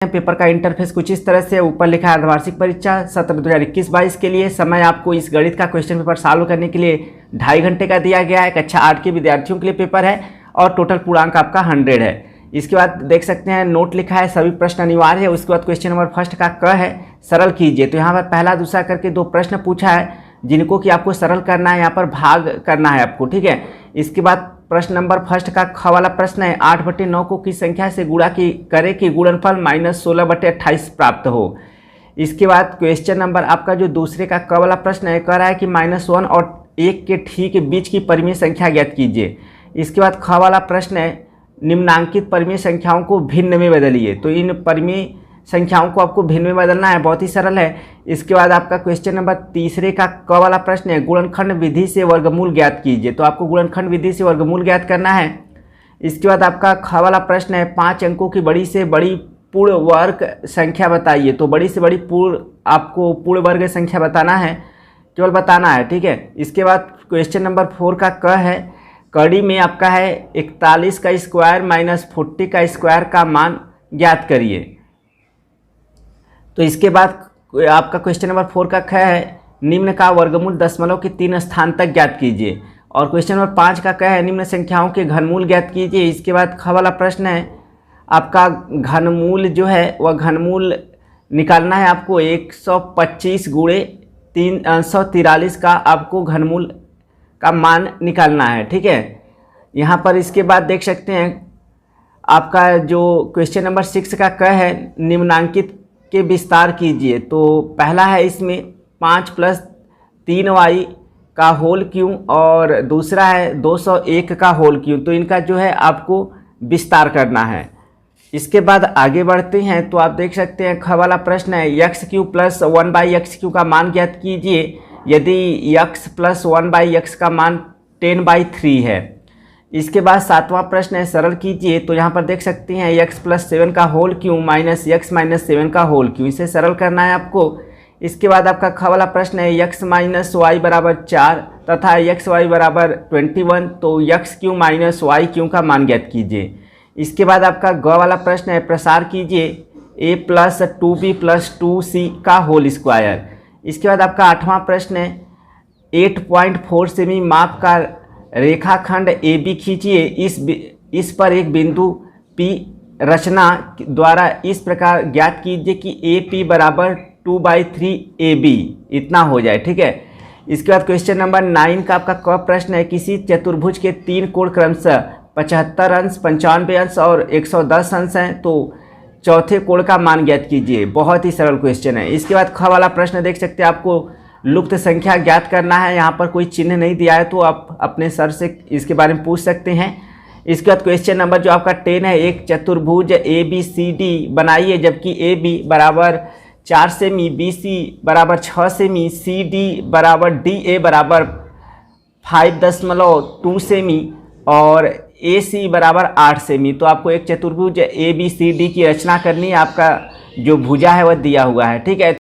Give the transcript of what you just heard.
Paper का interface कुछ इस तरह से ऊपर लिखा है अर्धवार्षिक परीक्षा सत्र 2021-22 के लिए। समय आपको इस गणित का क्वेश्चन पेपर सॉल्व करने के लिए 2.5 घंटे का दिया गया है। कक्षा 8 के विद्यार्थियों के लिए पेपर है और टोटल पूर्णांक आपका 100 है। इसके बाद देख सकते हैं नोट लिखा है सभी प्रश्न अनिवार्य है। उसके बाद क्वेश्चन नंबर फर्स्ट का क है सरल कीजिए। तो यहाँ पर पहला दूसरा करके 2 प्रश्न पूछा है जिनको कि आपको सरल करना है, यहाँ पर भाग करना है आपको, ठीक है। इसके बाद प्रश्न नंबर फर्स्ट का ख वाला प्रश्न है 8/9 को किस संख्या से गुणा की करे कि गुणनफल -16/28 प्राप्त हो। इसके बाद क्वेश्चन नंबर आपका जो दूसरे का क वाला प्रश्न है कह रहा है कि -1 और 1 के ठीक बीच की परिमेय संख्या ज्ञात कीजिए। इसके बाद ख वाला प्रश्न है निम्नांकित परिमेय संख्याओं को भिन्न में बदलिए। तो इन परिमेय संख्याओं को आपको भिन्न में बदलना है, बहुत ही सरल है। इसके बाद आपका क्वेश्चन नंबर तीसरे का क वाला प्रश्न है गुणनखंड विधि से वर्गमूल ज्ञात कीजिए। तो आपको गुणनखंड विधि से वर्गमूल ज्ञात करना है। इसके बाद आपका ख वाला प्रश्न है 5 अंकों की बड़ी से बड़ी पूर्ण वर्ग संख्या बताइए। तो बड़ी से बड़ी आपको पूर्ण वर्ग संख्या बताना है, केवल बताना है, ठीक है। इसके बाद क्वेश्चन नंबर 4 का क है कड़ी में आपका है 41 का स्क्वायर -40 का स्क्वायर का मान ज्ञात करिए। तो इसके बाद आपका क्वेश्चन नंबर 4 का ख है निम्न का वर्गमूल दशमलव के 3 स्थान तक ज्ञात कीजिए। और क्वेश्चन नंबर 5 का क है निम्न संख्याओं के घनमूल ज्ञात कीजिए। इसके बाद ख वाला प्रश्न है आपका घनमूल जो है वह घनमूल निकालना है आपको 125 गुणे 343 का आपको घनमूल का मान निकालना है, ठीक है। यहाँ पर इसके बाद देख सकते हैं आपका जो क्वेश्चन नंबर 6 का क है निम्नांकित के विस्तार कीजिए। तो पहला है इसमें 5 + 3y का होल क्यों और दूसरा है 201 का होल क्यों। तो इनका जो है आपको विस्तार करना है। इसके बाद आगे बढ़ते हैं तो आप देख सकते हैं ख वाला प्रश्न है x³ + 1/x³ का मान ज्ञात कीजिए यदि x + 1/x का मान 10/3 है। इसके बाद 7वां प्रश्न है सरल कीजिए। तो यहाँ पर देख सकते हैं x + 7 का होल क्यों -x - 7 का होल क्यों, इसे सरल करना है आपको। इसके बाद आपका ख वाला प्रश्न है x - y = 4 तथा xy = 21। तो x³ - y³ का मान ज्ञात कीजिए। इसके बाद आपका ग वाला प्रश्न है प्रसार कीजिए a + 2b + 2c का होल स्क्वायर। इसके बाद आपका 8वां प्रश्न है 8.4 सेमी माप का रेखाखंड AB खींचिए। इस पर एक बिंदु P रचना द्वारा इस प्रकार ज्ञात कीजिए कि AP = 2/3 AB इतना हो जाए, ठीक है। इसके बाद क्वेश्चन नंबर 9 का आपका क प्रश्न है किसी चतुर्भुज के 3 कोण क्रमशः 75 अंश 95 अंश और 110 अंश हैं। तो चौथे कोण का मान ज्ञात कीजिए। बहुत ही सरल क्वेश्चन है। इसके बाद ख वाला प्रश्न देख सकते हैं आपको लुप्त संख्या ज्ञात करना है। यहाँ पर कोई चिन्ह नहीं दिया है तो आप अपने सर से इसके बारे में पूछ सकते हैं। इसके बाद क्वेश्चन नंबर जो आपका 10 है एक चतुर्भुज ABCD बनाइए जबकि AB = 4 semi, BC = 6 semi, CD = DA = 5.2 semi और AC = 8 सेमी। तो आपको एक चतुर्भुज ABCD की रचना करनी है। आपका जो भुजा है वह दिया हुआ है, ठीक है।